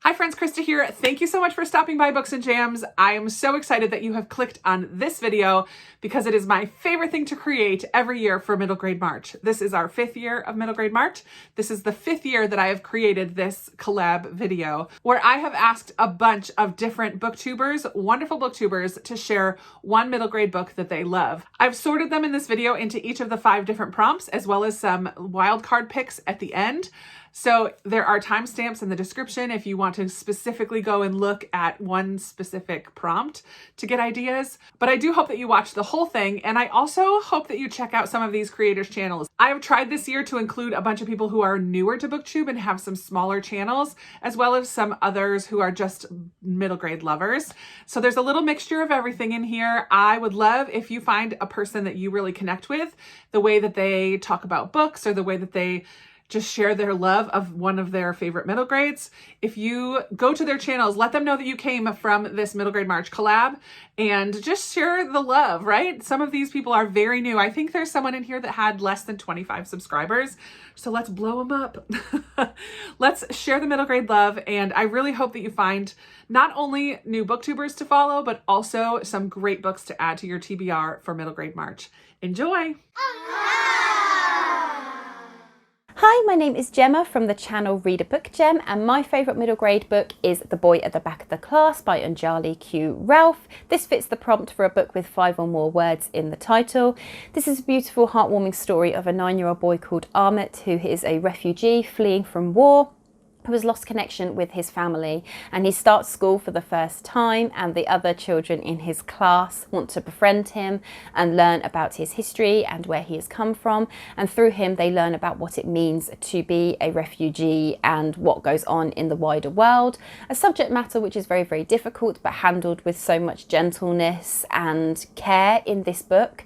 Hi friends, Krista here. Thank you so much for stopping by Books and Jams. I am so excited that you have clicked on this video because it is my favorite thing to create every year for Middle Grade March. This is our 5th year of Middle Grade March. This is the 5th year that I have created this collab video where I have asked a bunch of different booktubers, wonderful booktubers, to share one middle grade book that they love. I've sorted them in this video into each of the 5 different prompts as well as some wildcard picks at the end. So there are timestamps in the description if you want to specifically go and look at one specific prompt to get ideas. But I do hope that you watch the whole thing, and I also hope that you check out some of these creators' channels. I have tried this year to include a bunch of people who are newer to BookTube and have some smaller channels, as well as some others who are just middle grade lovers. So there's a little mixture of everything in here. I would love if you find a person that you really connect with, the way that they talk about books or the way that they just share their love of one of their favorite middle grades. If you go to their channels, let them know that you came from this Middle Grade March collab and just share the love, right? Some of these people are very new. I think there's someone in here that had less than 25 subscribers. So let's blow them up. Let's share the middle grade love. And I really hope that you find not only new booktubers to follow, but also some great books to add to your TBR for Middle Grade March. Enjoy. Hi, my name is Gemma from the channel Read a Book Gem, and my favourite middle grade book is The Boy at the Back of the Class by Anjali Q. Ralph. This fits the prompt for a book with 5 or more words in the title. This is a beautiful, heartwarming story of a 9-year-old boy called Amit, who is a refugee fleeing from war, who has lost connection with his family, and he starts school for the first time, and the other children in his class want to befriend him and learn about his history and where he has come from, and through him they learn about what it means to be a refugee and what goes on in the wider world, a subject matter which is very, very difficult but handled with so much gentleness and care in this book.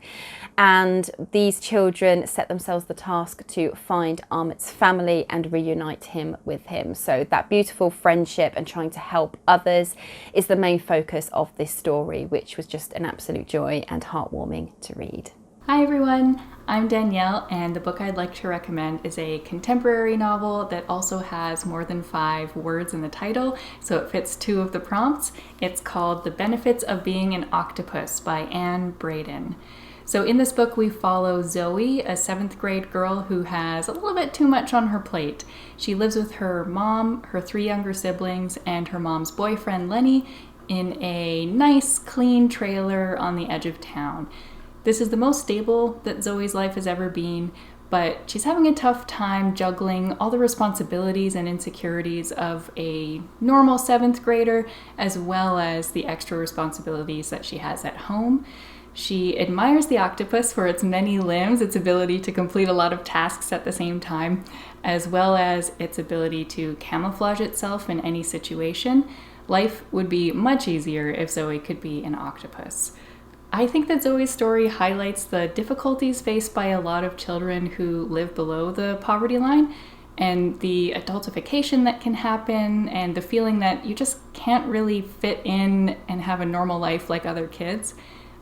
And these children set themselves the task to find Amit's family and reunite him with him. So that beautiful friendship and trying to help others is the main focus of this story, which was just an absolute joy and heartwarming to read. Hi everyone, I'm Danielle, and the book I'd like to recommend is a contemporary novel that also has more than 5 words in the title, so it fits 2 of the prompts. It's called The Benefits of Being an Octopus by Anne Braden. So in this book, we follow Zoe, a 7th grade girl who has a little bit too much on her plate. She lives with her mom, her 3 younger siblings, and her mom's boyfriend, Lenny, in a nice, clean trailer on the edge of town. This is the most stable that Zoe's life has ever been, but she's having a tough time juggling all the responsibilities and insecurities of a normal 7th grader, as well as the extra responsibilities that she has at home. She admires the octopus for its many limbs, its ability to complete a lot of tasks at the same time, as well as its ability to camouflage itself in any situation. Life would be much easier if Zoe could be an octopus. I think that Zoe's story highlights the difficulties faced by a lot of children who live below the poverty line, and the adultification that can happen, and the feeling that you just can't really fit in and have a normal life like other kids.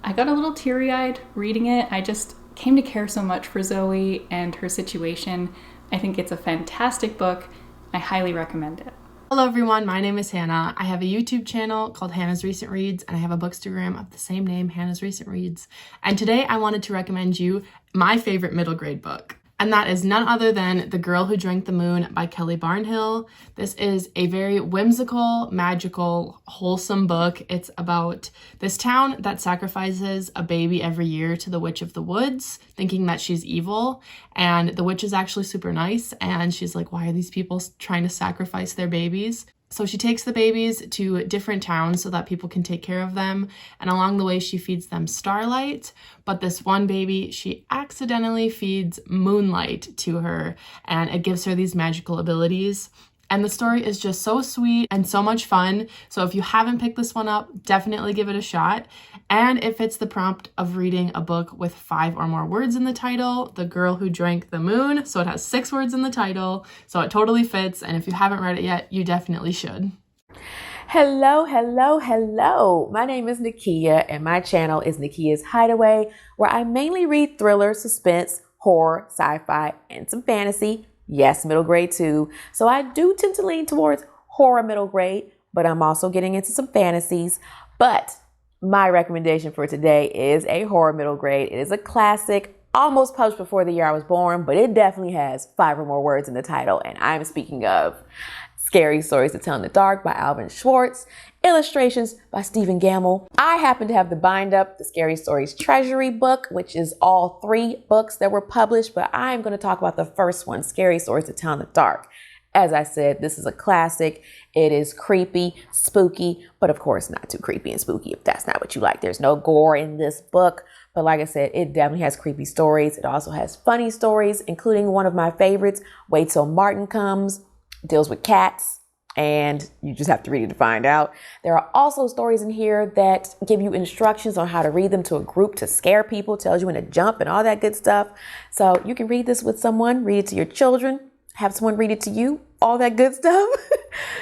I got a little teary-eyed reading it. I just came to care so much for Zoe and her situation. I think it's a fantastic book. I highly recommend it. Hello everyone, my name is Hannah. I have a YouTube channel called Hannah's Recent Reads, and I have a bookstagram of the same name, Hannah's Recent Reads. And today I wanted to recommend you my favorite middle grade book. And that is none other than The Girl Who Drank the Moon by Kelly Barnhill. This is a very whimsical, magical, wholesome book. It's about this town that sacrifices a baby every year to the Witch of the Woods, thinking that she's evil. And the witch is actually super nice. And she's like, why are these people trying to sacrifice their babies? So she takes the babies to different towns so that people can take care of them. And along the way, she feeds them starlight. But this one baby, she accidentally feeds moonlight to her, and it gives her these magical abilities. And the story is just so sweet and so much fun. So if you haven't picked this one up, definitely give it a shot. And it fits the prompt of reading a book with 5 or more words in the title, The Girl Who Drank the Moon. So it has 6 words in the title. So it totally fits. And if you haven't read it yet, you definitely should. Hello, hello, hello. My name is Nakia, and my channel is Nakia's Hideaway, where I mainly read thriller, suspense, horror, sci-fi, and some fantasy. Yes, middle grade too. So I do tend to lean towards horror middle grade, but I'm also getting into some fantasies. But my recommendation for today is a horror middle grade. It is a classic, almost published before the year I was born, but it definitely has 5 or more words in the title. And I'm speaking of Scary Stories to Tell in the Dark by Alvin Schwartz, illustrations by Stephen Gamble. I happen to have the bind up, the Scary Stories Treasury book, which is all 3 books that were published, but I'm going to talk about the first one, Scary Stories to Tell in the Dark. As I said, this is a classic. It is creepy, spooky, but of course not too creepy and spooky if that's not what you like. There's no gore in this book, but like I said, it definitely has creepy stories. It also has funny stories, including one of my favorites, Wait Till Martin Comes, deals with cats, and you just have to read it to find out. There are also stories in here that give you instructions on how to read them to a group to scare people, tells you when to jump and all that good stuff. So you can read this with someone, read it to your children, have someone read it to you, all that good stuff.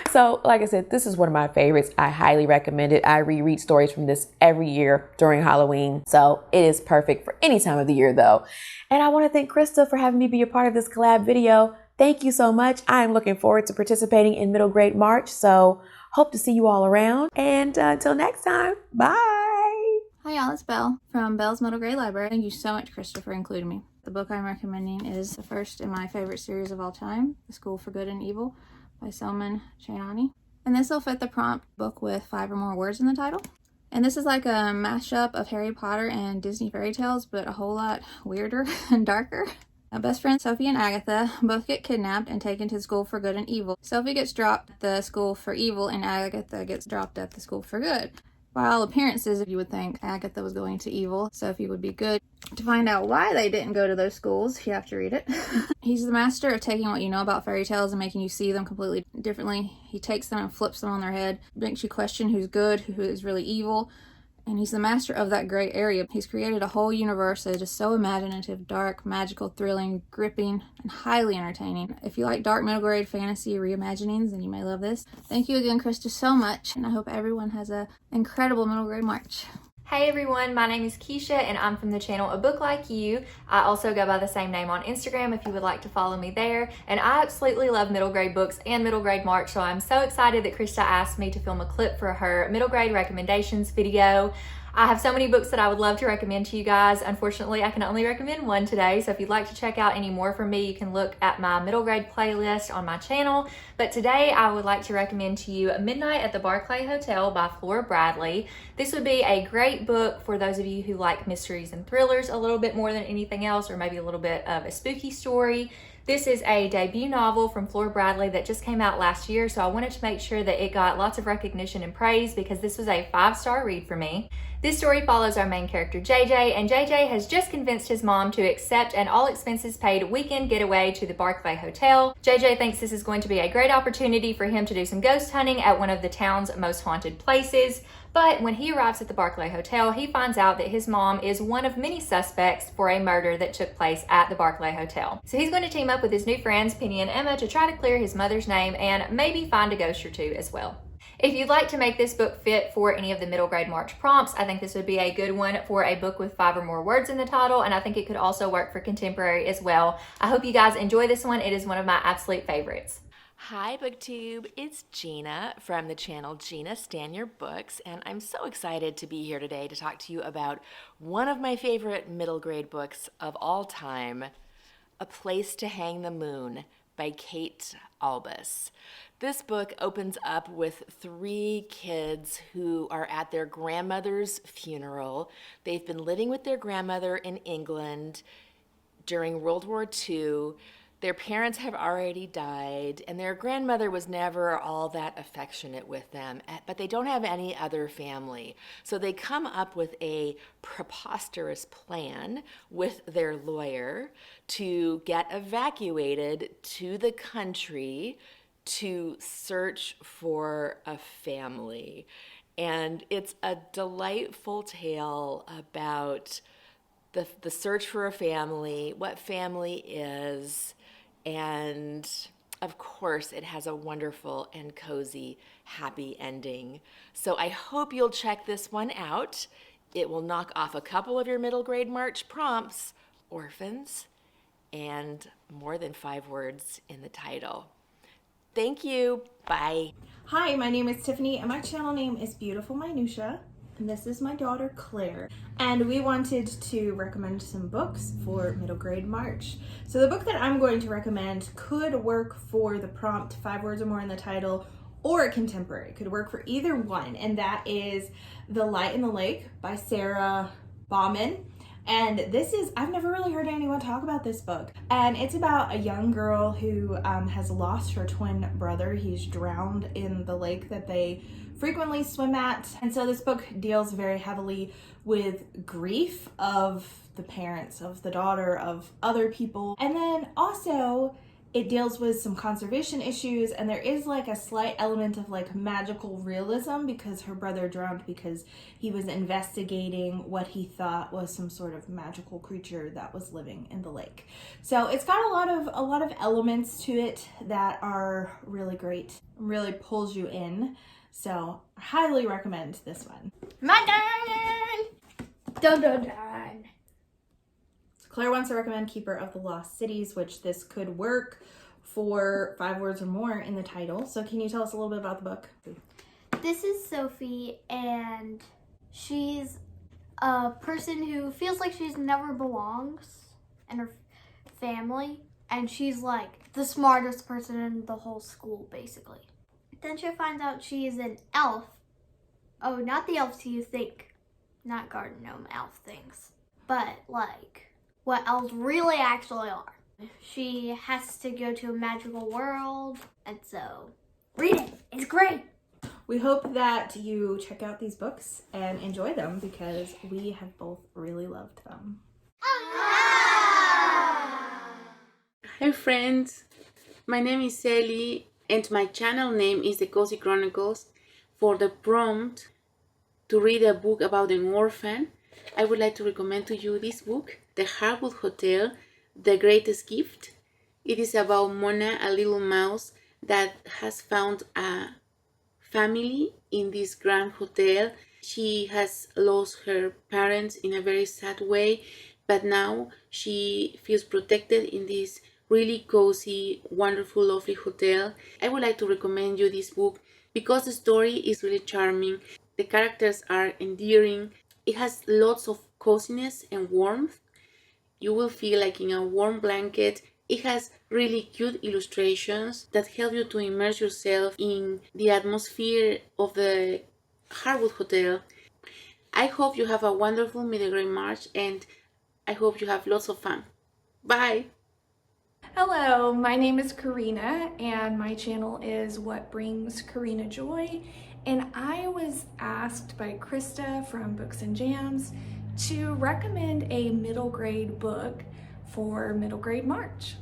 So like I said, this is one of my favorites. I highly recommend it. I reread stories from this every year during Halloween. So it is perfect for any time of the year though. And I want to thank Krista for having me be a part of this collab video. Thank you so much. I'm looking forward to participating in Middle Grade March. So hope to see you all around. And until next time, bye. Hi y'all, it's Belle from Belle's Middle Grade Library. Thank you so much, Krista, for including me. The book I'm recommending is the first in my favorite series of all time, The School for Good and Evil by Salman Chainani. And this will fit the prompt, book with 5 or more words in the title. And this is like a mashup of Harry Potter and Disney fairy tales, but a whole lot weirder and darker. Our best friends Sophie and Agatha both get kidnapped and taken to the School for Good and Evil. Sophie gets dropped at the School for Evil and Agatha gets dropped at the School for Good. By all appearances, you would think Agatha was going to evil, Sophie would be good. To find out why they didn't go to those schools, you have to read it. He's the master of taking what you know about fairy tales and making you see them completely differently. He takes them and flips them on their head, makes you question who's good, who is really evil. And he's the master of that gray area. He's created a whole universe that is so imaginative, dark, magical, thrilling, gripping, and highly entertaining. If you like dark middle grade fantasy reimaginings, then you may love this. Thank you again, Krista, so much, and I hope everyone has an incredible middle grade March. Hey everyone, my name is Keisha and I'm from the channel A Book Like You. I also go by the same name on Instagram if you would like to follow me there. And I absolutely love middle grade books and middle grade March, so I'm so excited that Krista asked me to film a clip for her middle grade recommendations video. I have so many books that I would love to recommend to you guys. Unfortunately, I can only recommend one today, so if you'd like to check out any more from me, you can look at my middle grade playlist on my channel. But today, I would like to recommend to you Midnight at the Barclay Hotel by Flora Bradley. This would be a great book for those of you who like mysteries and thrillers a little bit more than anything else, or maybe a little bit of a spooky story. This is a debut novel from Flora Bradley that just came out last year, so I wanted to make sure that it got lots of recognition and praise because this was a 5-star read for me. This story follows our main character JJ, and JJ has just convinced his mom to accept an all expenses paid weekend getaway to the Barclay Hotel. JJ thinks this is going to be a great opportunity for him to do some ghost hunting at one of the town's most haunted places. But when he arrives at the Barclay Hotel, he finds out that his mom is one of many suspects for a murder that took place at the Barclay Hotel. So he's going to team up with his new friends, Penny and Emma, to try to clear his mother's name and maybe find a ghost or two as well. If you'd like to make this book fit for any of the middle grade March prompts, I think this would be a good one for a book with 5 or more words in the title, and I think it could also work for contemporary as well. I hope you guys enjoy this one. It is one of my absolute favorites. Hi Booktube, it's Gina from the channel Gina Stan Your Books, and I'm so excited to be here today to talk to you about one of my favorite middle grade books of all time, A Place to Hang the Moon by Kate Albus. This book opens up with 3 kids who are at their grandmother's funeral. They've been living with their grandmother in England during World War II. Their parents have already died, and their grandmother was never all that affectionate with them, but they don't have any other family. So they come up with a preposterous plan with their lawyer to get evacuated to the country to search for a family. And it's a delightful tale about the search for a family, what family is, and of course it has a wonderful and cozy, happy ending. So I hope you'll check this one out. It will knock off a couple of your middle grade March prompts, orphans, and more than 5 words in the title. Thank you. Bye. Hi, my name is Tiffany and my channel name is Beautiful Minutia. And this is my daughter Claire. And we wanted to recommend some books for middle grade March. So the book that I'm going to recommend could work for the prompt 5 words or more in the title, or a contemporary. It could work for either one. And that is The Light in the Lake by Sarah Bauman. And this is, I've never really heard anyone talk about this book. And it's about a young girl who has lost her twin brother. He's drowned in the lake that they frequently swim at. And so this book deals very heavily with grief of the parents, of the daughter, of other people. And then also it deals with some conservation issues, and there is like a slight element of like magical realism because her brother drowned because he was investigating what he thought was some sort of magical creature that was living in the lake. So it's got a lot of elements to it that are really great, really pulls you in. So I highly recommend this one. My turn! Dun dun dun. Claire wants to recommend Keeper of the Lost Cities, which this could work for 5 words or more in the title. So can you tell us a little bit about the book? This is Sophie, and she's a person who feels like she's never belongs in her family, and she's like the smartest person in the whole school, basically. Then she finds out she is an elf. Oh, not the elves you think. Not garden gnome elf things. But like what elves really actually are. She has to go to a magical world, and so read it. It's great. We hope that you check out these books and enjoy them because we have both really loved them. Hi friends, my name is Shelly and my channel name is The Cozy Chronicles. For the prompt to read a book about an orphan, I would like to recommend to you this book, The Hardwood Hotel, The Greatest Gift. It is about Mona, a little mouse that has found a family in this grand hotel. She has lost her parents in a very sad way, but now she feels protected in this really cozy, wonderful, lovely hotel. I would like to recommend you this book because the story is really charming. The characters are endearing. It has lots of coziness and warmth. You will feel like in a warm blanket. It has really cute illustrations that help you to immerse yourself in the atmosphere of the Hardwood Hotel. I hope you have a wonderful middle grade March and I hope you have lots of fun. Bye! Hello, my name is Karina and my channel is What Brings Karina Joy, and I was asked by Krista from Books and Jams to recommend a middle grade book for middle grade March.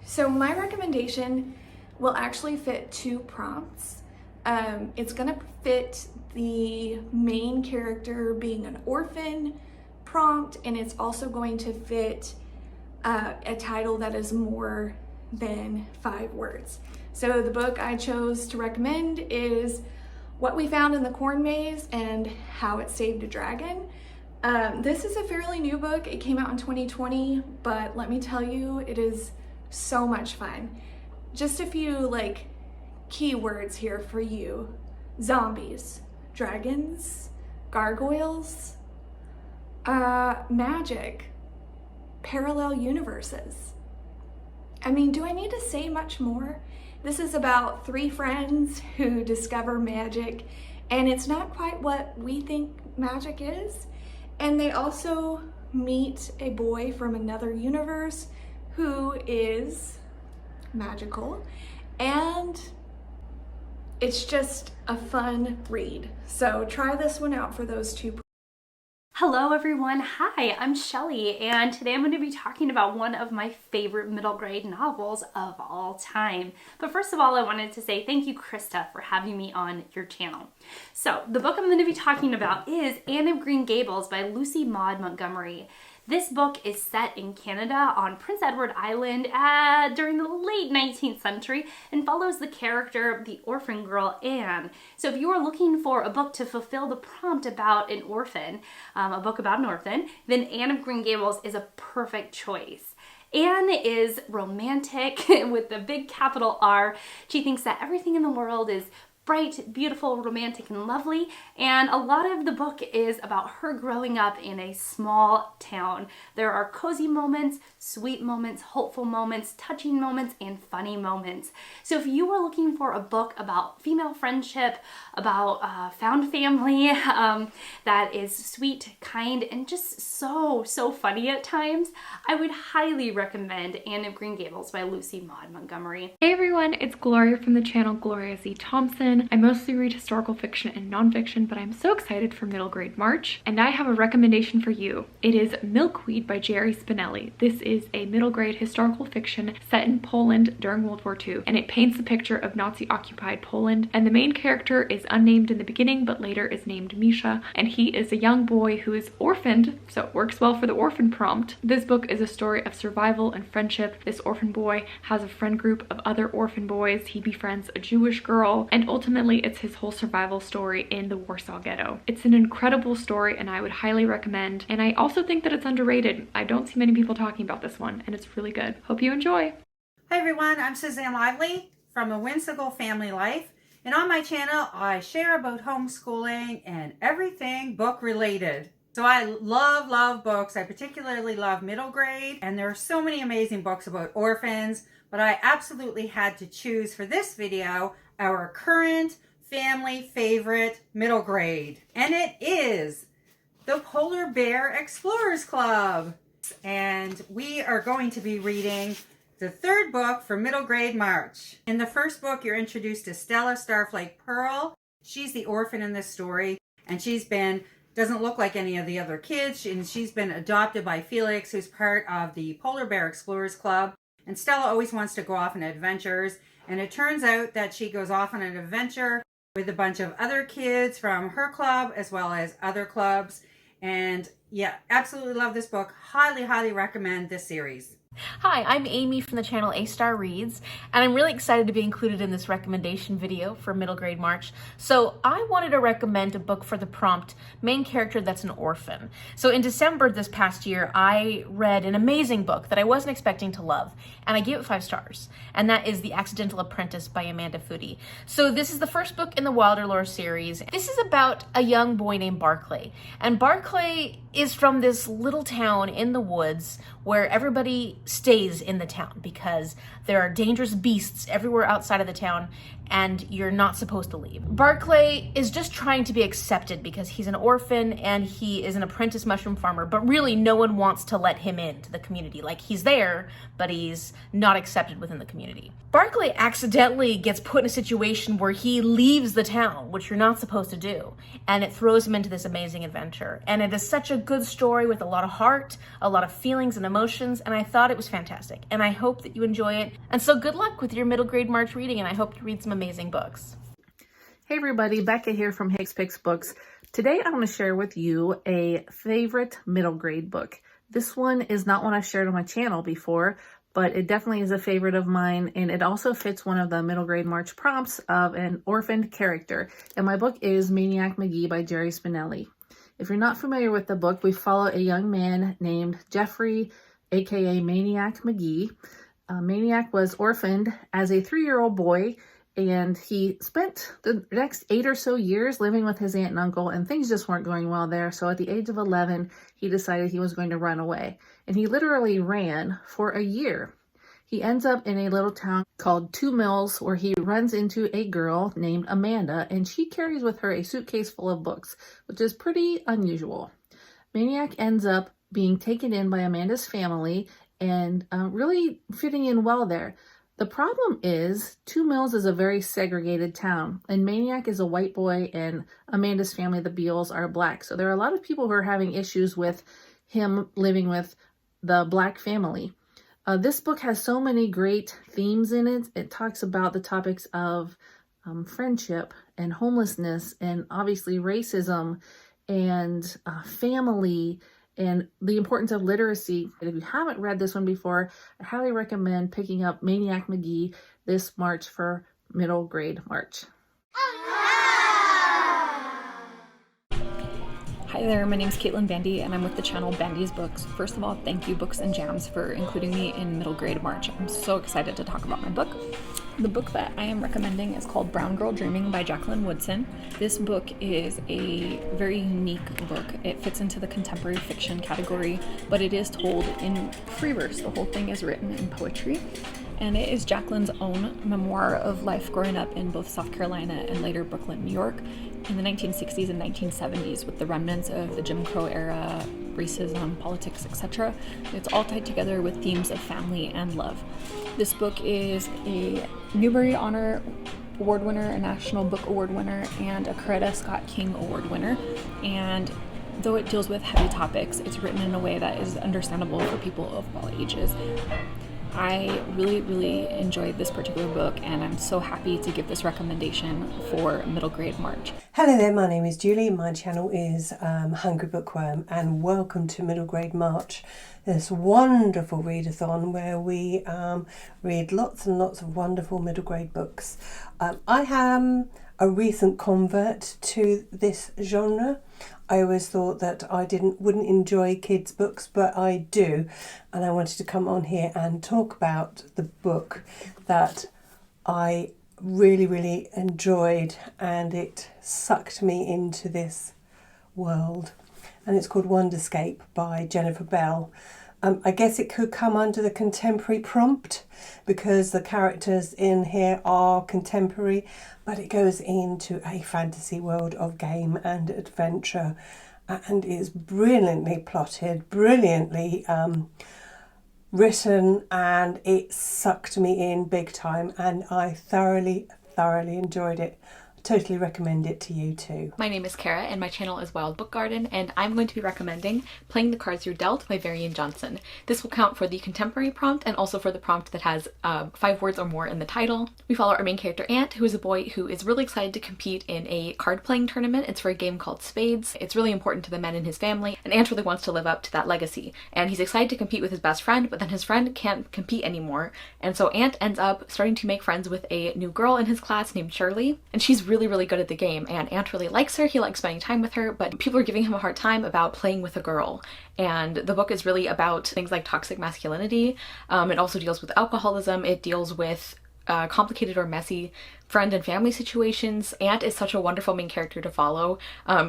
So my recommendation will actually fit 2 prompts. It's gonna fit the main character being an orphan prompt, and it's also going to fit a title that is more than 5 words. So the book I chose to recommend is What We Found in the Corn Maze and How It Saved a Dragon. This is a fairly new book. It came out in 2020, but let me tell you, it is so much fun. Just a few like keywords here for you. Zombies, dragons, gargoyles, magic, parallel universes. I mean, do I need to say much more? This is about 3 friends who discover magic, and it's not quite what we think magic is. And they also meet a boy from another universe who is magical, and it's just a fun read. So try this one out for those 2. Hello everyone, hi, I'm Shelly, and today I'm going to be talking about one of my favorite middle grade novels of all time. But first of all, I wanted to say thank you, Krista, for having me on your channel. So the book I'm going to be talking about is Anne of Green Gables by Lucy Maud Montgomery. This book is set in Canada on Prince Edward Island during the late 19th century and follows the character of the orphan girl Anne. So if you are looking for a book to fulfill the prompt about an orphan, a book about an orphan, then Anne of Green Gables is a perfect choice. Anne is romantic with the big capital R. She thinks that everything in the world is bright, beautiful, romantic, and lovely, and a lot of the book is about her growing up in a small town. There are cozy moments, sweet moments, hopeful moments, touching moments, and funny moments. So if you were looking for a book about female friendship, about found family, that is sweet, kind, and just so funny at times, I would highly recommend Anne of Green Gables by Lucy Maud Montgomery. Hey everyone, it's Gloria from the channel Gloria Z. Thompson. I mostly read historical fiction and nonfiction, but I'm so excited for middle grade March, and I have a recommendation for you. It is Milkweed by Jerry Spinelli. This is a middle grade historical fiction set in Poland during World War II, and it paints the picture of Nazi-occupied Poland, and the main character is unnamed in the beginning, but later is named Misha, and he is a young boy who is orphaned, so it works well for the orphan prompt. This book is a story of survival and friendship. This orphan boy has a friend group of other orphan boys. He befriends a Jewish girl, and ultimately it's his whole survival story in the Warsaw Ghetto. It's an incredible story and I would highly recommend, and I also think that it's underrated. I don't see many people talking about this one, and it's really good. Hope you enjoy. Hi everyone, I'm Susanne Lively from A Whimsical Family Life, and on my channel I share about homeschooling and everything book related. So I love books. I particularly love middle grade, and there are so many amazing books about orphans, but I absolutely had to choose for this video our current family favorite middle grade, and it is the Polar Bear Explorers Club. And we are going to be reading the third book for middle grade March. In the first book, you're introduced to Stella Starflake Pearl. She's the orphan in this story, and doesn't look like any of the other kids, and she's been adopted by Felix, who's part of the Polar Bear Explorers Club. And Stella always wants to go off on adventures, and it turns out that she goes off on an adventure with a bunch of other kids from her club as well as other clubs. And yeah, absolutely love this book. Highly recommend this series. Hi, I'm Amy from the channel A Star Reads, and I'm really excited to be included in this recommendation video for middle grade March. So I wanted to recommend a book for the prompt main character that's an orphan. So in December this past year, I read an amazing book that I wasn't expecting to love, and I gave it 5 stars, and that is The Accidental Apprentice by Amanda Foody. So this is the first book in the Wilder Lore series. This is about a young boy named Barclay, and Barclay is from this little town in the woods where everybody stays in the town because there are dangerous beasts everywhere outside of the town and you're not supposed to leave. Barclay is just trying to be accepted because he's an orphan and he is an apprentice mushroom farmer, but really no one wants to let him into the community. Like, he's there, but he's not accepted within the community. Barclay accidentally gets put in a situation where he leaves the town, which you're not supposed to do, and it throws him into this amazing adventure. And it is such a good story with a lot of heart, a lot of feelings and emotions, and I thought it was fantastic. And I hope that you enjoy it. And so good luck with your middle grade March reading, and I hope you read some amazing books. Hey everybody, Becca here from Hicks Picks Books. Today I want to share with you a favorite middle grade book. This one is not one I've shared on my channel before, but it definitely is a favorite of mine, and it also fits one of the middle grade March prompts of an orphaned character. And my book is Maniac McGee by Jerry Spinelli. If you're not familiar with the book, we follow a young man named Jeffrey, aka Maniac McGee. Maniac was orphaned as a 3-year-old boy, and he spent the next 8 or so years living with his aunt and uncle, and things just weren't going well there. So at the age of 11, he decided he was going to run away, and he literally ran for a year. He ends up in a little town called 2 Mills, where he runs into a girl named Amanda, and she carries with her a suitcase full of books, which is pretty unusual. Maniac ends up being taken in by Amanda's family and really fitting in well there. The problem is 2 Mills is a very segregated town, and Maniac is a white boy and Amanda's family, the Beals, are black. So there are a lot of people who are having issues with him living with the black family. This book has so many great themes in it. It talks about the topics of friendship and homelessness and obviously racism and family and the importance of literacy. And if you haven't read this one before, I highly recommend picking up Maniac McGee this March for middle grade March. Hi Hi there, my name is Caitlin Bandy and I'm with the channel Bandy's Books. First of all, thank you Books and Jams for including me in middle grade March. I'm so excited to talk about my book. The book that I am recommending is called Brown Girl Dreaming by Jacqueline Woodson. This book is a very unique book. It fits into the contemporary fiction category, but it is told in free verse. The whole thing is written in poetry. And it is Jacqueline's own memoir of life growing up in both South Carolina and later Brooklyn, New York in the 1960s and 1970s with the remnants of the Jim Crow era, racism, politics, etc. It's all tied together with themes of family and love. This book is a Newbery Honor Award winner, a National Book Award winner, and a Coretta Scott King Award winner. And though it deals with heavy topics, it's written in a way that is understandable for people of all ages. I really enjoyed this particular book, and I'm so happy to give this recommendation for middle grade March. Hello there, my name is Julie. My channel is Hungry Bookworm, and welcome to Middle Grade March, this wonderful readathon where we read lots and lots of wonderful middle grade books. I am a recent convert to this genre. I always thought that I wouldn't enjoy kids' books, but I do, and I wanted to come on here and talk about the book that I really enjoyed, and it sucked me into this world, and it's called Wonderscape by Jennifer Bell. I guess it could come under the contemporary prompt because the characters in here are contemporary, but it goes into a fantasy world of game and adventure, and is brilliantly plotted, brilliantly written, and it sucked me in big time, and I thoroughly enjoyed it. Totally recommend it to you too. My name is Cara and my channel is Wild Book Garden, and I'm going to be recommending Playing the Cards You're Dealt by Varian Johnson. This will count for the contemporary prompt and also for the prompt that has 5 words or more in the title. We follow our main character Ant, who is a boy who is really excited to compete in a card playing tournament. It's for a game called Spades. It's really important to the men in his family, and Ant really wants to live up to that legacy. And he's excited to compete with his best friend, but then his friend can't compete anymore. And so Ant ends up starting to make friends with a new girl in his class named Shirley, and she's really good at the game, and Ant really likes her. He likes spending time with her, but people are giving him a hard time about playing with a girl. And the book is really about things like toxic masculinity. It also deals with alcoholism. It deals with complicated or messy friend and family situations. Ant is such a wonderful main character to follow.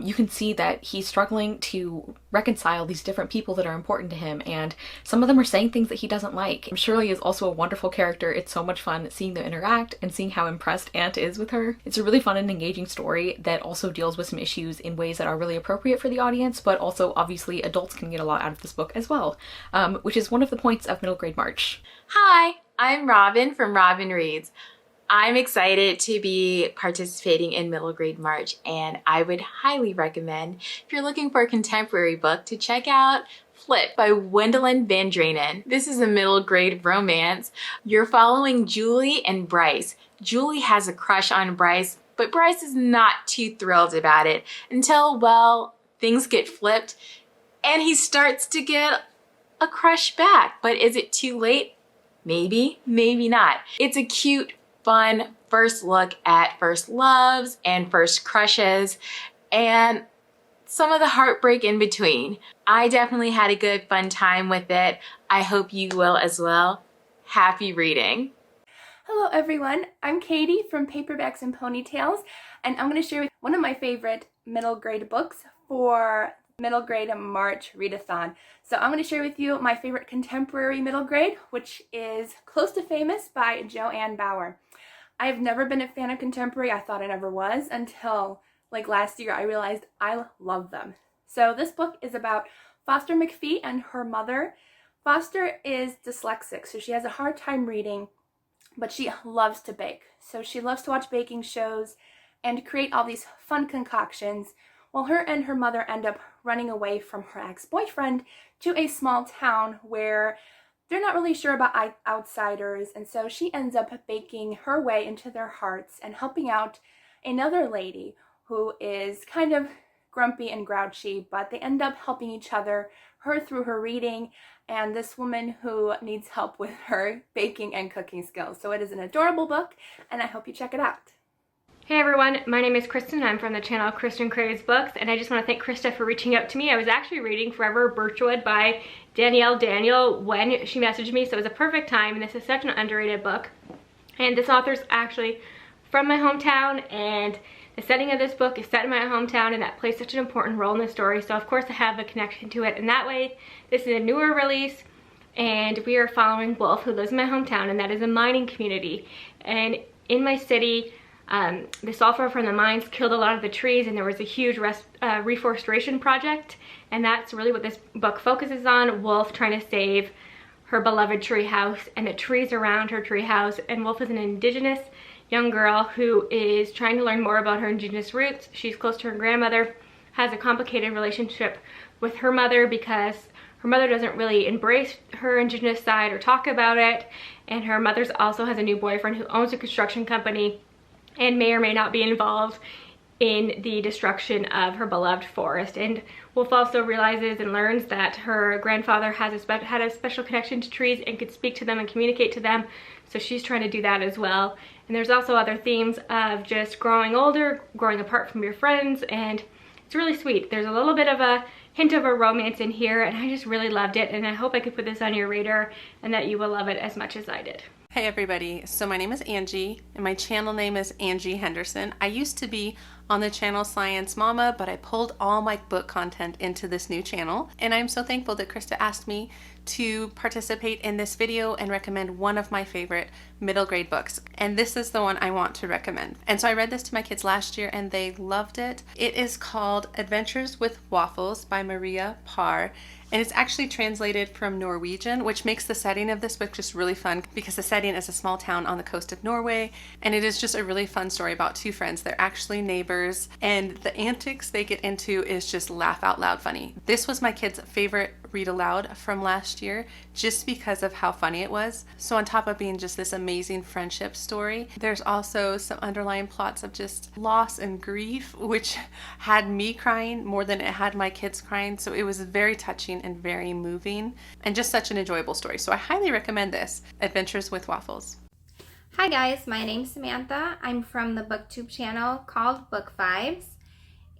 You can see that he's struggling to reconcile these different people that are important to him, and some of them are saying things that he doesn't like. Shirley is also a wonderful character. It's so much fun seeing them interact and seeing how impressed Ant is with her. It's a really fun and engaging story that also deals with some issues in ways that are really appropriate for the audience, but also obviously adults can get a lot out of this book as well, which is one of the points of middle grade March. Hi, I'm Robin from Robin Reads. I'm excited to be participating in Middle Grade March, and I would highly recommend, if you're looking for a contemporary book, to check out Flip by Wendelin Van Dranen. This is a middle grade romance. You're following Julie and Bryce. Julie has a crush on Bryce, but Bryce is not too thrilled about it until, well, things get flipped and he starts to get a crush back. But is it too late? Maybe, maybe not. It's a cute, fun first look at first loves and first crushes and some of the heartbreak in between. I definitely had a good, fun time with it. I hope you will as well. Happy reading. Hello everyone, I'm Katie from Paperbacks and Ponytails, and I'm going to share with you one of my favorite middle grade books for middle grade March readathon. So I'm going to share with you my favorite contemporary middle grade, which is Close to Famous by Joanne Bauer. I've never been a fan of contemporary. I thought I never was until like last year I realized I love them. So this book is about Foster McPhee and her mother. Foster is dyslexic, so she has a hard time reading, but she loves to bake. So she loves to watch baking shows and create all these fun concoctions, while her and her mother end up running away from her ex-boyfriend to a small town where they're not really sure about outsiders, and so she ends up baking her way into their hearts and helping out another lady who is kind of grumpy and grouchy, but they end up helping each other, her through her reading, and this woman who needs help with her baking and cooking skills. So it is an adorable book, and I hope you check it out. Hey everyone, my name is Kristin. I'm from the channel Kristin Craves Books, and I just want to thank Krista for reaching out to me. I was actually reading Forever Birchwood by Danielle when she messaged me, so it was a perfect time, and this is such an underrated book. And this author's actually from my hometown, and the setting of this book is set in my hometown, and that plays such an important role in the story, so of course I have a connection to it. And that way, this is a newer release, and we are following Wolf, who lives in my hometown, and that is a mining community. And in my city, the sulfur from the mines killed a lot of the trees, and there was a huge reforestation project, and that's really what this book focuses on. Wolf trying to save her beloved tree house and the trees around her tree house. And Wolf is an indigenous young girl who is trying to learn more about her indigenous roots. She's close to her grandmother, has a complicated relationship with her mother because her mother doesn't really embrace her indigenous side or talk about it, and her mother also has a new boyfriend who owns a construction company and may or may not be involved in the destruction of her beloved forest. And Wolf also realizes and learns that her grandfather had a special connection to trees and could speak to them and communicate to them, so she's trying to do that as well. And there's also other themes of just growing older, growing apart from your friends, and it's really sweet. There's a little bit of a hint of a romance in here, and I just really loved it, and I hope I could put this on your radar and that you will love it as much as I did. Hey everybody, so my name is Angie and my channel name is Angie Henderson. I used to be on the channel Science Mama, but I pulled all my book content into this new channel, and I'm so thankful that Krista asked me to participate in this video and recommend one of my favorite middle grade books, and this is the one I want to recommend. And so I read this to my kids last year and they loved it. It is called Adventures with Waffles by Maria Parr, and it's actually translated from Norwegian, which makes the setting of this book just really fun because the setting is a small town on the coast of Norway, and it is just a really fun story about two friends. They're actually neighbors, and the antics they get into is just laugh out loud funny. This was my kids' favorite read aloud from last year just because of how funny it was. So on top of being just this amazing friendship story, there's also some underlying plots of just loss and grief, which had me crying more than it had my kids crying. So it was very touching and very moving and just such an enjoyable story. So I highly recommend this, Adventures with Waffles. Hi guys, my name's Samantha. I'm from the BookTube channel called Book Vibes.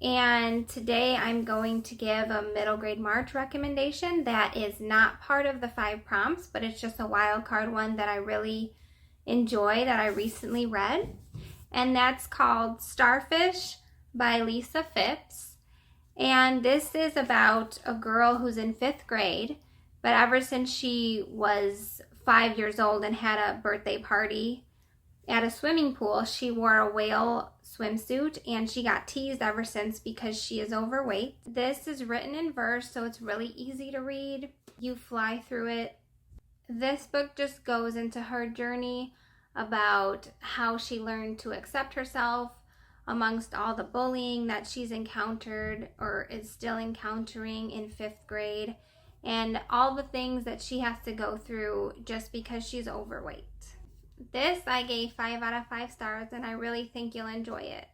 And today I'm going to give a middle grade March recommendation that is not part of the 5 prompts, but it's just a wild card one that I really enjoy that I recently read. And that's called Starfish by Lisa Phipps. And this is about a girl who's in 5th grade, but ever since she was 5 years old and had a birthday party at a swimming pool, she wore a whale swimsuit, and she got teased ever since because she is overweight. This is written in verse, so it's really easy to read. You fly through it. This book just goes into her journey about how she learned to accept herself amongst all the bullying that she's encountered or is still encountering in 5th grade, and all the things that she has to go through just because she's overweight. This I gave 5 out of 5 stars, and I really think you'll enjoy it.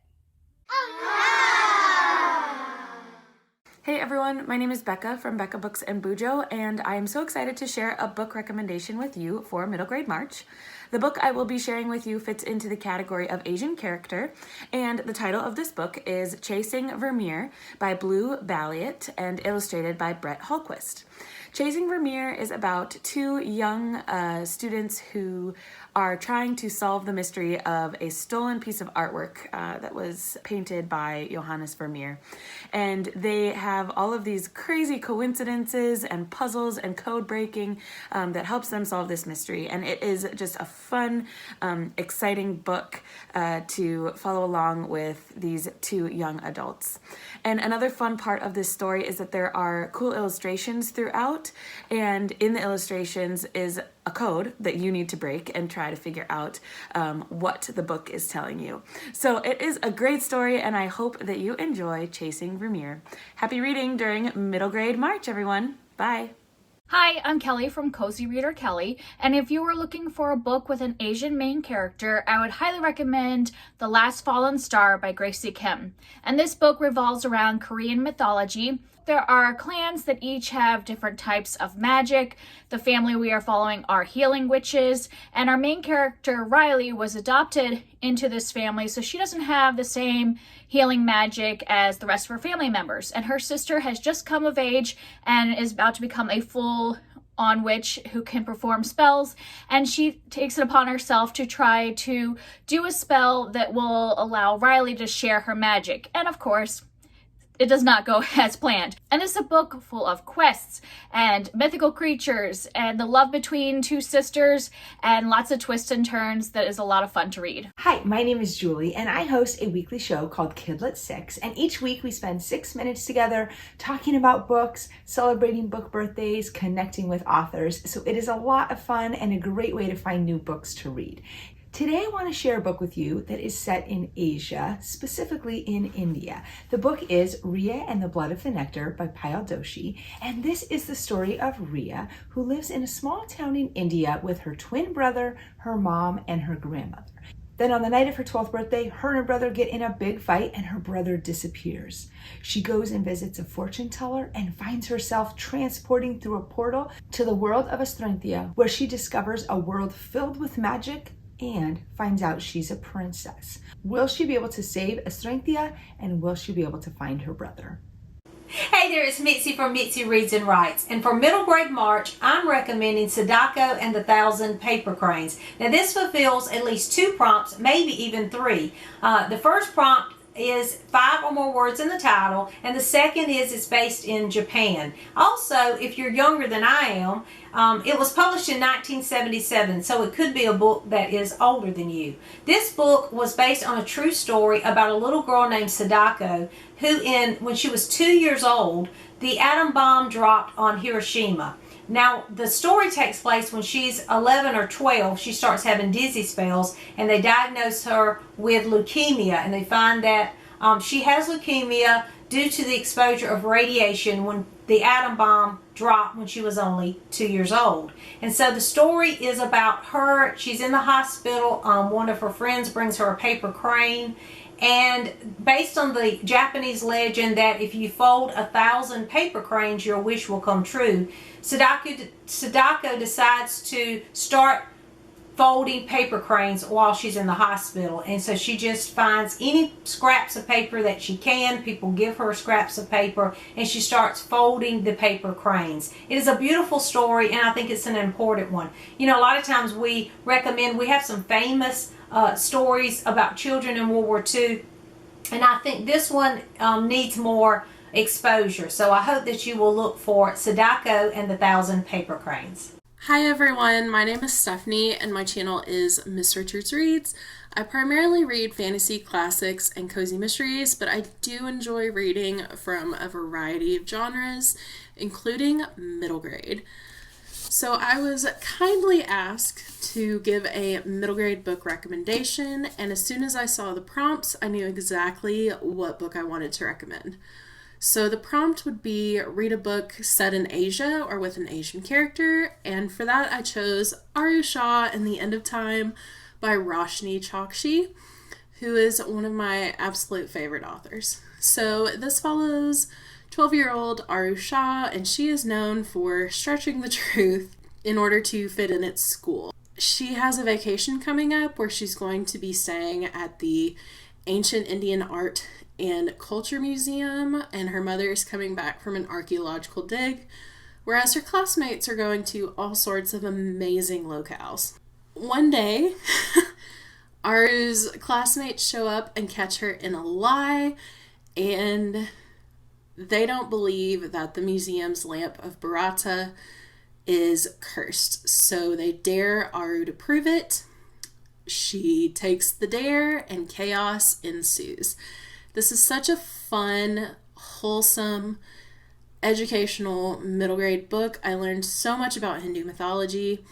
Hey everyone, my name is Becca from Becka Books and Bujo, and I am so excited to share a book recommendation with you for middle grade March. The book I will be sharing with you fits into the category of Asian character, and the title of this book is Chasing Vermeer by Blue Balliet and illustrated by Brett Hallquist. Chasing Vermeer is about 2 young students who are trying to solve the mystery of a stolen piece of artwork that was painted by Johannes Vermeer. And they have all of these crazy coincidences and puzzles and code breaking that helps them solve this mystery. And it is just a fun, exciting book to follow along with these 2 young adults. And another fun part of this story is that there are cool illustrations throughout, and in the illustrations is a code that you need to break and try to figure out what the book is telling you. So it is a great story, and I hope that you enjoy Chasing Vermeer. Happy reading during middle grade March, everyone. Bye. Hi, I'm Kelly from Cozy Reader Kelly, and if you were looking for a book with an Asian main character, I would highly recommend The Last Fallen Star by Gracie Kim. And this book revolves around Korean mythology. There are clans that each have different types of magic. The family we are following are healing witches, and our main character, Riley, was adopted into this family, so she doesn't have the same healing magic as the rest of her family members. And her sister has just come of age and is about to become a full-on witch who can perform spells, and she takes it upon herself to try to do a spell that will allow Riley to share her magic. And of course, it does not go as planned. And it's a book full of quests and mythical creatures and the love between two sisters and lots of twists and turns that is a lot of fun to read. Hi, my name is Julie and I host a weekly show called Kidlet 6, and each week we spend 6 minutes together talking about books, celebrating book birthdays, connecting with authors. So it is a lot of fun and a great way to find new books to read. Today I want to share a book with you that is set in Asia, specifically in India. The book is Rhea and the Blood of the Nectar by Payal Doshi, and this is the story of Rhea, who lives in a small town in India with her twin brother, her mom, and her grandmother. Then on the night of her 12th birthday, her and her brother get in a big fight and her brother disappears. She goes and visits a fortune teller and finds herself transporting through a portal to the world of Astranthia, where she discovers a world filled with magic and finds out she's a princess. Will she be able to save Astranthia, and will she be able to find her brother? Hey there, it's Mitzi from Mitzi Reads and Writes, and for middle grade March, I'm recommending Sadako and the 1,000 Paper Cranes. Now this fulfills at least 2 prompts, maybe even 3. The first prompt is 5 or more words in the title, and the second is it's based in Japan. Also, if you're younger than I am, it was published in 1977, so it could be a book that is older than you. This book was based on a true story about a little girl named Sadako who, when she was 2 years old, the atom bomb dropped on Hiroshima. Now, the story takes place when she's 11 or 12. She starts having dizzy spells, and they diagnose her with leukemia, and they find that she has leukemia due to the exposure of radiation when the atom bomb dropped when she was only 2 years old. And so the story is about her. She's in the hospital. One of her friends brings her a paper crane, and based on the Japanese legend that if you fold 1,000 paper cranes, your wish will come true, Sadako decides to start folding paper cranes while she's in the hospital. And so she just finds any scraps of paper that she can. People give her scraps of paper, and she starts folding the paper cranes. It is a beautiful story, and I think it's an important one. You know, a lot of times we have some famous stories about children in World War II, and I think this one needs more exposure. So I hope that you will look for Sadako and the 1,000 Paper Cranes. Hi everyone, my name is Stephanie and my channel is Miss Richards Reads. I primarily read fantasy classics and cozy mysteries, but I do enjoy reading from a variety of genres, including middle grade. So I was kindly asked to give a middle grade book recommendation, and as soon as I saw the prompts, I knew exactly what book I wanted to recommend. So the prompt would be read a book set in Asia or with an Asian character, and for that I chose Arusha and the End of Time by Roshni Chokshi, who is one of my absolute favorite authors. So this follows 12-year-old Arusha, and she is known for stretching the truth in order to fit in at school. She has a vacation coming up where she's going to be staying at the Ancient Indian Art and Culture Museum, and her mother is coming back from an archaeological dig, whereas her classmates are going to all sorts of amazing locales. One day, Aru's classmates show up and catch her in a lie, and they don't believe that the museum's lamp of Bharata is cursed, so they dare Aru to prove it. She takes the dare, and chaos ensues. This is such a fun, wholesome, educational middle grade book. I learned so much about Hindu mythology,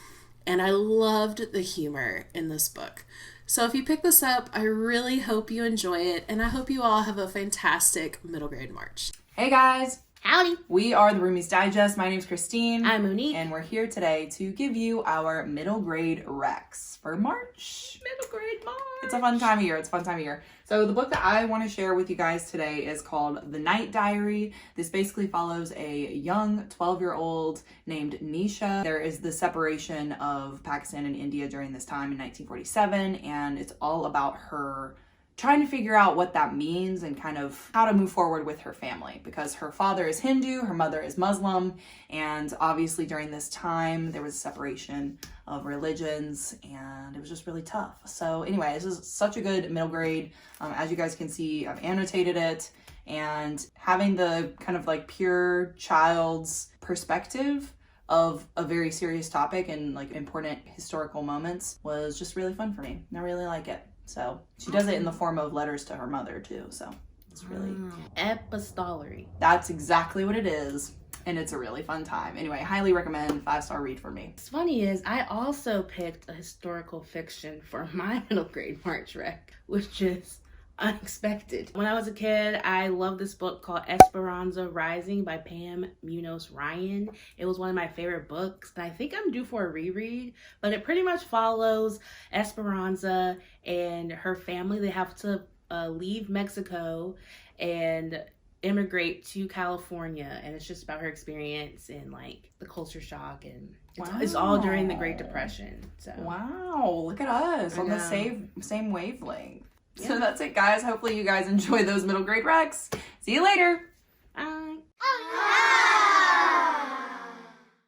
and I loved the humor in this book. So if you pick this up, I really hope you enjoy it, and I hope you all have a fantastic middle grade March. Hey guys, Howdy. We are the Roomies Digest. My name's Christine. I'm Monique. And we're here today to give you our middle grade recs for March. Middle grade March. It's a fun time of year. So the book that I want to share with you guys today is called The Night Diary. This basically follows a young 12-year-old named Nisha. There is the separation of Pakistan and India during this time in 1947, and it's all about her trying to figure out what that means and kind of how to move forward with her family, because her father is Hindu, her mother is Muslim, and obviously during this time there was a separation of religions and it was just really tough. So anyway, this is such a good middle grade. As you guys can see, I've annotated it, and having the kind of like pure child's perspective of a very serious topic and like important historical moments was just really fun for me. I really like it. So she does it in the form of letters to her mother too. So it's really epistolary. That's exactly what it is. And it's a really fun time. Anyway, highly recommend, 5-star read for me. What's funny is I also picked a historical fiction for my middle grade March rec, which is unexpected. When I was a kid, I loved this book called Esperanza Rising by Pam Munoz Ryan. It was one of my favorite books, and I think I'm due for a reread, but it pretty much follows Esperanza and her family. They have to leave Mexico and immigrate to California, and it's just about her experience and like the culture shock, and it's all during the Great Depression. So wow, look at us on the same wavelength. Yeah. So that's it, guys. Hopefully you guys enjoy those middle grade recs. See you later. Bye.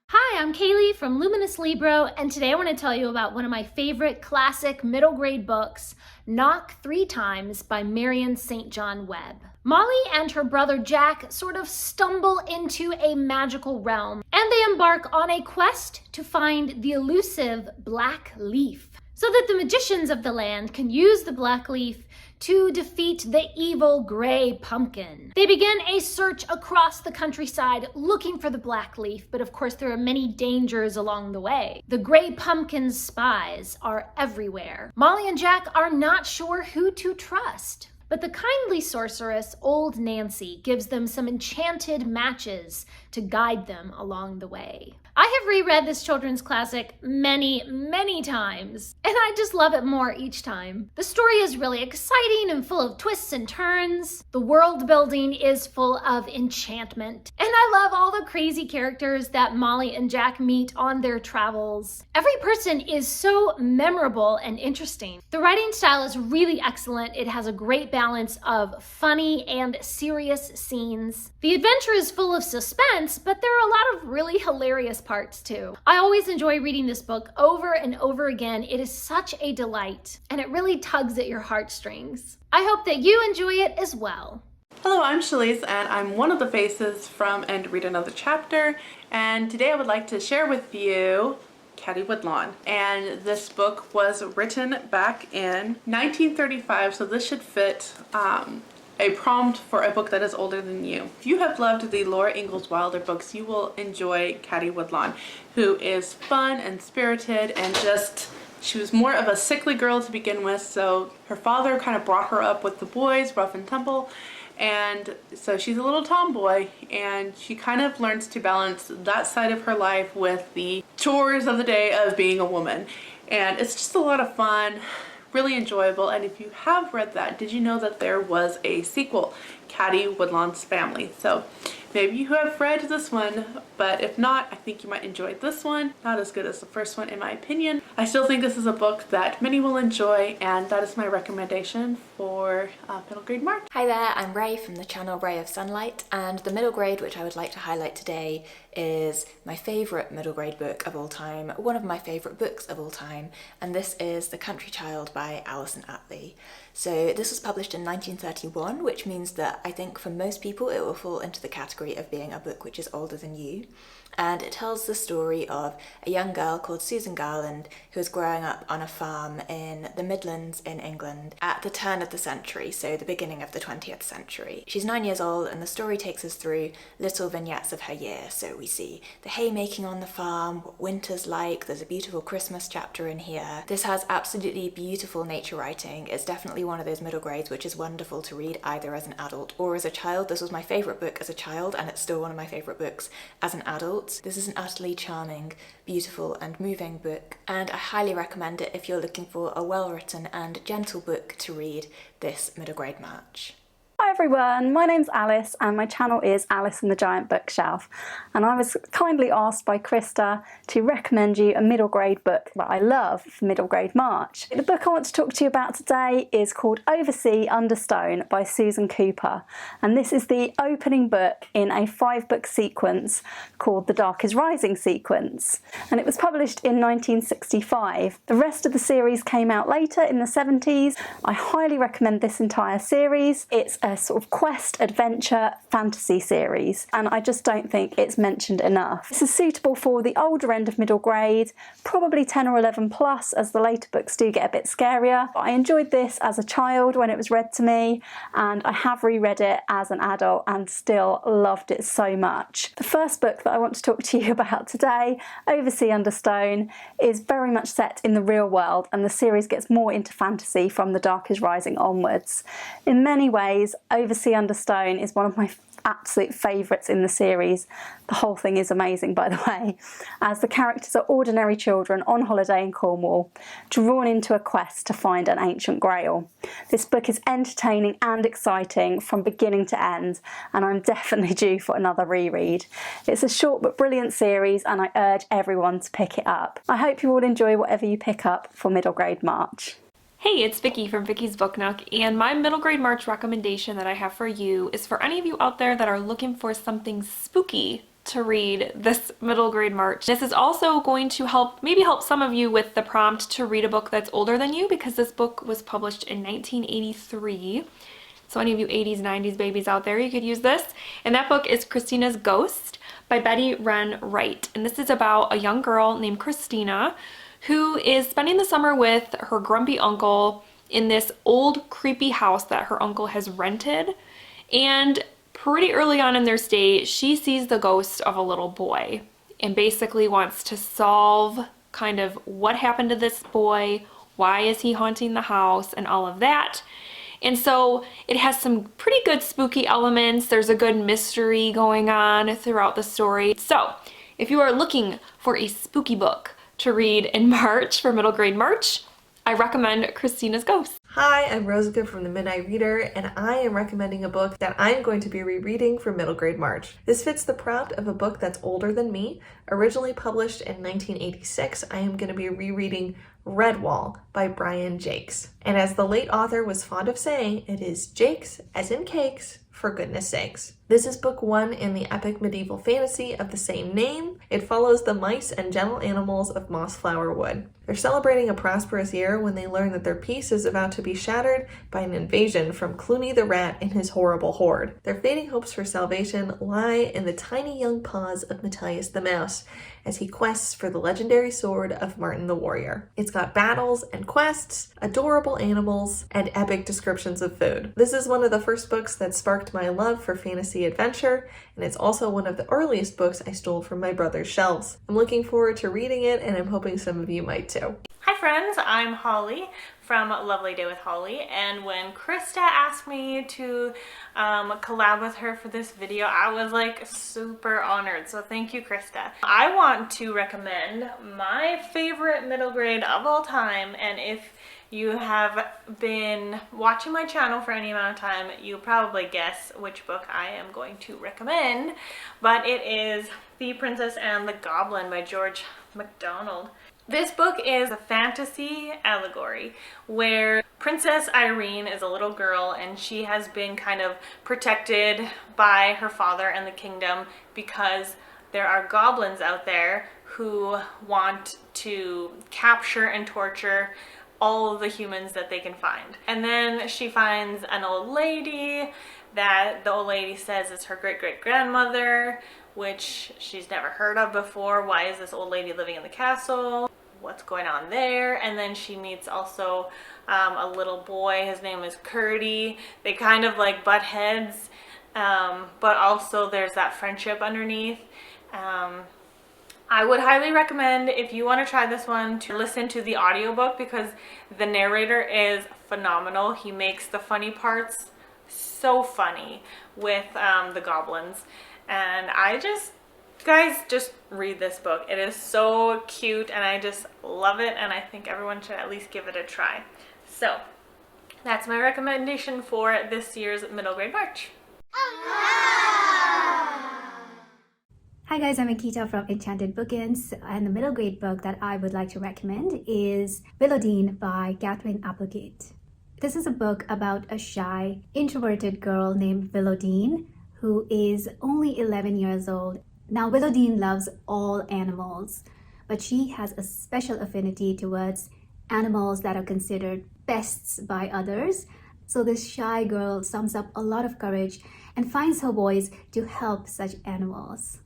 Hi, I'm Kailey from Luminous Libro, and today I want to tell you about one of my favorite classic middle grade books, Knock 3 Times by Marion St. John Webb. Molly and her brother Jack sort of stumble into a magical realm, and they embark on a quest to find the elusive Black Leaf, so that the magicians of the land can use the Black Leaf to defeat the evil Gray Pumpkin. They begin a search across the countryside looking for the Black Leaf, but of course there are many dangers along the way. The Gray Pumpkin's spies are everywhere. Molly and Jack are not sure who to trust, but the kindly sorceress, Old Nancy, gives them some enchanted matches to guide them along the way. I have reread this children's classic many, many times, and I just love it more each time. The story is really exciting and full of twists and turns. The world building is full of enchantment, and I love all the crazy characters that Molly and Jack meet on their travels. Every person is so memorable and interesting. The writing style is really excellent. It has a great balance of funny and serious scenes. The adventure is full of suspense, but there are a lot of really hilarious parts too. I always enjoy reading this book over and over again. It is such a delight, and it really tugs at your heartstrings. I hope that you enjoy it as well. Hello, I'm Shelly, and I'm one of the faces from And Read Another Chapter, and today I would like to share with you Caddy Woodlawn. And this book was written back in 1935, so this should fit a prompt for a book that is older than you. If you have loved the Laura Ingalls Wilder books, you will enjoy Caddy Woodlawn, who is fun and spirited, and she was more of a sickly girl to begin with, so her father kind of brought her up with the boys, rough and tumble, and so she's a little tomboy, and she kind of learns to balance that side of her life with the chores of the day of being a woman. And it's just a lot of fun, really enjoyable. And if you have read that, did you know that there was a sequel, Caddy Woodlawn's Family? So maybe you have read this one, but if not, I think you might enjoy this one. Not as good as the first one in my opinion. I still think this is a book that many will enjoy, and that is my recommendation for middle grade March. Hi there, I'm Ray from the channel Ray of Sunlight, and the middle grade which I would like to highlight today is my favourite middle grade book of all time, one of my favourite books of all time, and this is The Country Child by Alison Attlee. So this was published in 1931, which means that I think for most people it will fall into the category of being a book which is older than you. And it tells the story of a young girl called Susan Garland who is growing up on a farm in the Midlands in England at the turn of the century, so the beginning of the 20th century. She's 9 years old, and the story takes us through little vignettes of her year. So we see the haymaking on the farm, what winter's like, there's a beautiful Christmas chapter in here. This has absolutely beautiful nature writing. It's definitely one of those middle grades which is wonderful to read either as an adult or as a child. This was my favourite book as a child, child, and it's still one of my favourite books as an adult. This is an utterly charming, beautiful and moving book, and I highly recommend it if you're looking for a well-written and gentle book to read this middle grade March. Hi everyone, my name's Alice and my channel is Alice and the Giant Bookshelf, and I was kindly asked by Krista to recommend you a middle grade book that I love for middle grade March. The book I want to talk to you about today is called Oversea Under Stone by Susan Cooper, and this is the opening book in a 5-book sequence called The Dark is Rising sequence, and it was published in 1965. The rest of the series came out later in the 70s. I highly recommend this entire series. It's a sort of quest adventure fantasy series, and I just don't think it's mentioned enough. This is suitable for the older end of middle grade, probably 10 or 11 plus, as the later books do get a bit scarier. I enjoyed this as a child when it was read to me, and I have reread it as an adult and still loved it so much. The first book that I want to talk to you about today, Oversea Under Stone, is very much set in the real world, and the series gets more into fantasy from The Dark is Rising onwards. In many ways, Oversea Under Stone is one of my absolute favourites in the series. The whole thing is amazing, by the way, as the characters are ordinary children on holiday in Cornwall, drawn into a quest to find an ancient grail. This book is entertaining and exciting from beginning to end, and I'm definitely due for another reread. It's a short but brilliant series, and I urge everyone to pick it up. I hope you all enjoy whatever you pick up for middle grade March. Hey, it's Vicky from Vicky's Book Nook, and my middle grade March recommendation that I have for you is for any of you out there that are looking for something spooky to read this middle grade March. This is also going to maybe help some of you with the prompt to read a book that's older than you, because this book was published in 1983. So any of you 80s, 90s babies out there, you could use this. And that book is Christina's Ghost by Betty Wren Wright. And this is about a young girl named Christina who is spending the summer with her grumpy uncle in this old creepy house that her uncle has rented. And pretty early on in their stay, she sees the ghost of a little boy and basically wants to solve kind of what happened to this boy, why is he haunting the house, and all of that. And so it has some pretty good spooky elements. There's a good mystery going on throughout the story. So if you are looking for a spooky book to read in March for middle grade March, I recommend Christina's Ghost. Hi, I'm Rosica from The Midnight Reader, and I am recommending a book that I'm going to be rereading for middle grade March. This fits the prompt of a book that's older than me. Originally published in 1986, I am going to be rereading Redwall by Brian Jakes. And as the late author was fond of saying, it is Jakes, as in cakes, for goodness sakes. This is book 1 in the epic medieval fantasy of the same name. It follows the mice and gentle animals of Mossflower Wood. They're celebrating a prosperous year when they learn that their peace is about to be shattered by an invasion from Clooney the Rat and his horrible horde. Their fading hopes for salvation lie in the tiny young paws of Matthias the Mouse as he quests for the legendary sword of Martin the Warrior. It's got battles and quests, adorable animals, and epic descriptions of food. This is one of the first books that sparked my love for fantasy adventure, and it's also one of the earliest books I stole from my brother's shelves. I'm looking forward to reading it, and I'm hoping some of you might too. Hi friends, I'm Holly from Lovely Day with Holly, and when Krista asked me to collab with her for this video, I was like super honored, so thank you, Krista. I want to recommend my favorite middle grade of all time, and if you have been watching my channel for any amount of time, you'll probably guess which book I am going to recommend, but it is The Princess and the Goblin by George MacDonald. This book is a fantasy allegory where Princess Irene is a little girl and she has been kind of protected by her father and the kingdom because there are goblins out there who want to capture and torture all of the humans that they can find. And then she finds an old lady that the old lady says is her great-great-grandmother, which she's never heard of before. Why is this old lady living in the castle? What's going on there? And then she meets also a little boy. His name is Curdy. They kind of like butt heads, but also there's that friendship underneath. I would highly recommend, if you want to try this one, to listen to the audiobook because the narrator is phenomenal. He makes the funny parts so funny with the goblins. And guys, just read this book. It is so cute and I just love it, and I think everyone should at least give it a try. So that's my recommendation for this year's Middle Grade March. Hi guys, I'm Akita from Enchanted Bookends, and the middle grade book that I would like to recommend is Willowdean by Catherine Applegate. This is a book about a shy, introverted girl named Willowdean who is only 11 years old. Now, Willowdean loves all animals, but she has a special affinity towards animals that are considered pests by others. So this shy girl sums up a lot of courage and finds her voice to help such animals.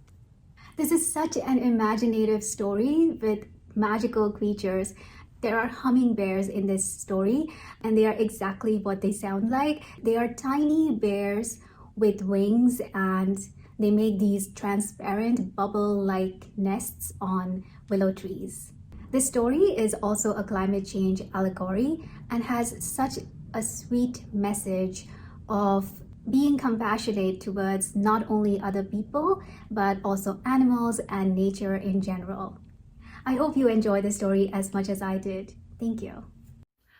This is such an imaginative story with magical creatures. There are hummingbirds in this story, and they are exactly what they sound like. They are tiny bears with wings, and they make these transparent bubble-like nests on willow trees. This story is also a climate change allegory and has such a sweet message of being compassionate towards not only other people, but also animals and nature in general. I hope you enjoy the story as much as I did. Thank you.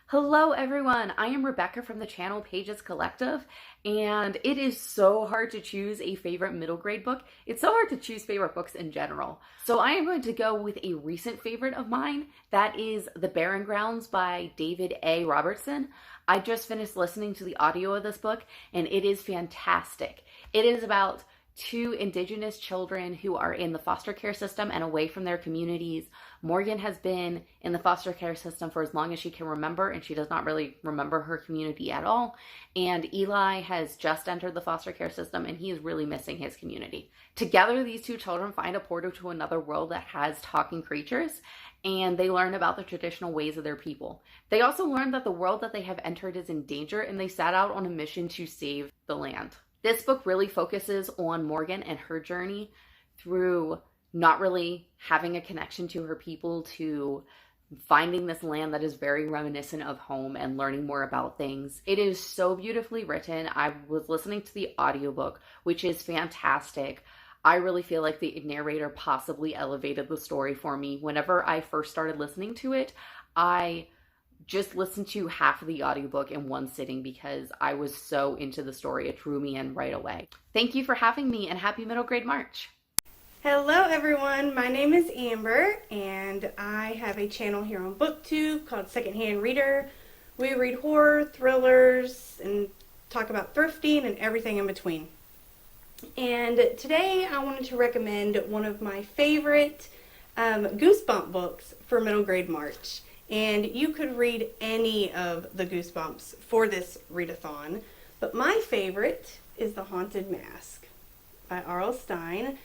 Hello everyone, I am Rebecca from the channel Pages Collective, and it is so hard to choose a favorite middle grade book. It's so hard to choose favorite books in general. So I am going to go with a recent favorite of mine. That is The Barren Grounds by David A. Robertson. I just finished listening to the audio of this book, and it is fantastic. It is about two Indigenous children who are in the foster care system and away from their communities. Morgan has been in the foster care system for as long as she can remember, and she does not really remember her community at all. And Eli has just entered the foster care system, and he is really missing his community. Together, these two children find a portal to another world that has talking creatures, and they learn about the traditional ways of their people. They also learn that the world that they have entered is in danger, and they set out on a mission to save the land. This book really focuses on Morgan and her journey through not really having a connection to her people, to finding this land that is very reminiscent of home and learning more about things. It is so beautifully written. I was listening to the audiobook, which is fantastic. I really feel like the narrator possibly elevated the story for me. Whenever I first started listening to it, I just listened to half of the audiobook in one sitting because I was so into the story. It drew me in right away. Thank you for having me, and happy Middle Grade March. Hello everyone, my name is Amber, and I have a channel here on BookTube called Secondhand Reader. We read horror, thrillers, and talk about thrifting and everything in between. And today I wanted to recommend one of my favorite Goosebump books for Middle Grade March. And you could read any of the Goosebumps for this readathon, but my favorite is The Haunted Mask by R.L. Stine.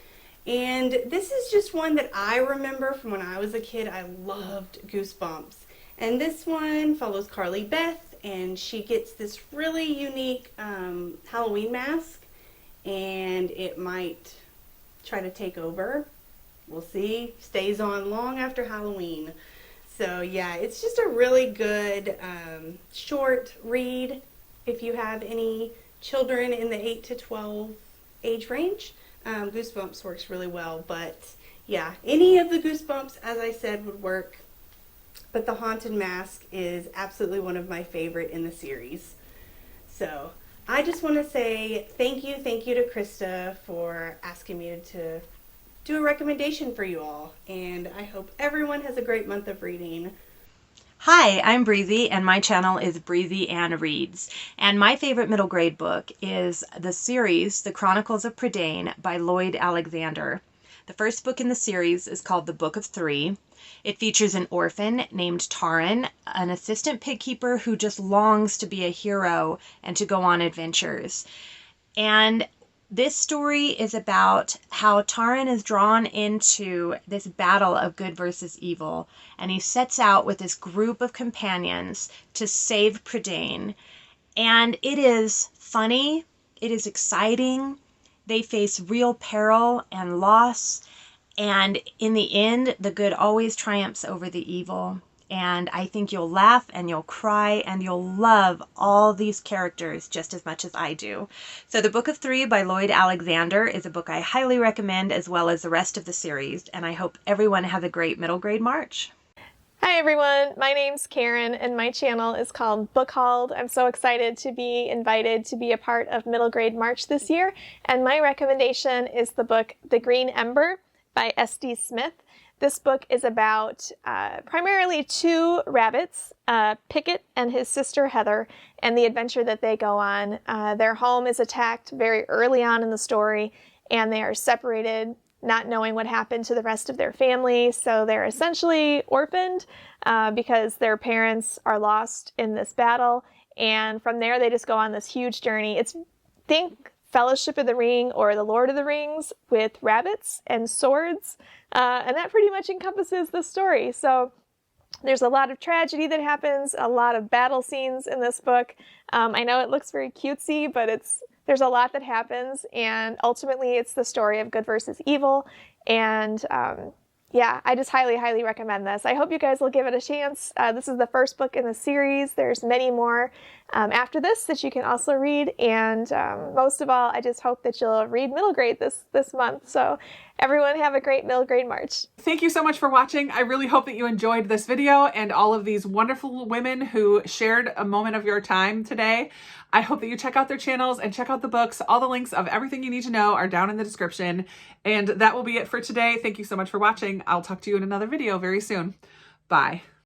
And this is just one that I remember from when I was a kid. I loved Goosebumps. And this one follows Carly Beth, and she gets this really unique Halloween mask, and it might try to take over. We'll see. Stays on long after Halloween. So yeah, it's just a really good short read if you have any children in the 8 to 12 age range. Goosebumps works really well, but yeah, any of the Goosebumps, as I said, would work. But The Haunted Mask is absolutely one of my favorite in the series. So I just want to say thank you to Krista for asking me to do a recommendation for you all, and I hope everyone has a great month of reading. Hi, I'm Breezy, and my channel is Breezy Ann Reads. And my favorite middle grade book is the series, The Chronicles of Prydain by Lloyd Alexander. The first book in the series is called The Book of Three. It features an orphan named Taryn, an assistant pig keeper who just longs to be a hero and to go on adventures. And this story is about how Taryn is drawn into this battle of good versus evil, and he sets out with this group of companions to save Prydain. And it is funny, it is exciting, they face real peril and loss, and in the end, the good always triumphs over the evil. and I think you'll laugh and you'll cry and you'll love all these characters just as much as I do. So The Book of Three by Lloyd Alexander is a book I highly recommend, as well as the rest of the series, and I hope everyone has a great middle grade March. Hi everyone, my name's Caryn and my channel is called Bookhauled. I'm so excited to be invited to be a part of Middle Grade March this year, and my recommendation is the book The Green Ember by S.D. Smith. This book is about primarily two rabbits, Pickett and his sister Heather, and the adventure that they go on. Their home is attacked very early on in the story, and they are separated, not knowing what happened to the rest of their family, so they're essentially orphaned because their parents are lost in this battle, and from there they just go on this huge journey. Think Fellowship of the Ring or The Lord of the Rings with rabbits and swords, and that pretty much encompasses the story. So there's a lot of tragedy that happens, a lot of battle scenes in this book. I know it looks very cutesy, but there's a lot that happens, and ultimately it's the story of good versus evil, and yeah, I just highly, highly recommend this. I hope you guys will give it a chance. This is the first book in the series. There's many more after this that you can also read, and most of all, I just hope that you'll read middle grade this month. So everyone have a great middle grade March. Thank you so much for watching. I really hope that you enjoyed this video and all of these wonderful women who shared a moment of your time today. I hope that you check out their channels and check out the books. All the links of everything you need to know are down in the description. And that will be it for today. Thank you so much for watching. I'll talk to you in another video very soon. Bye.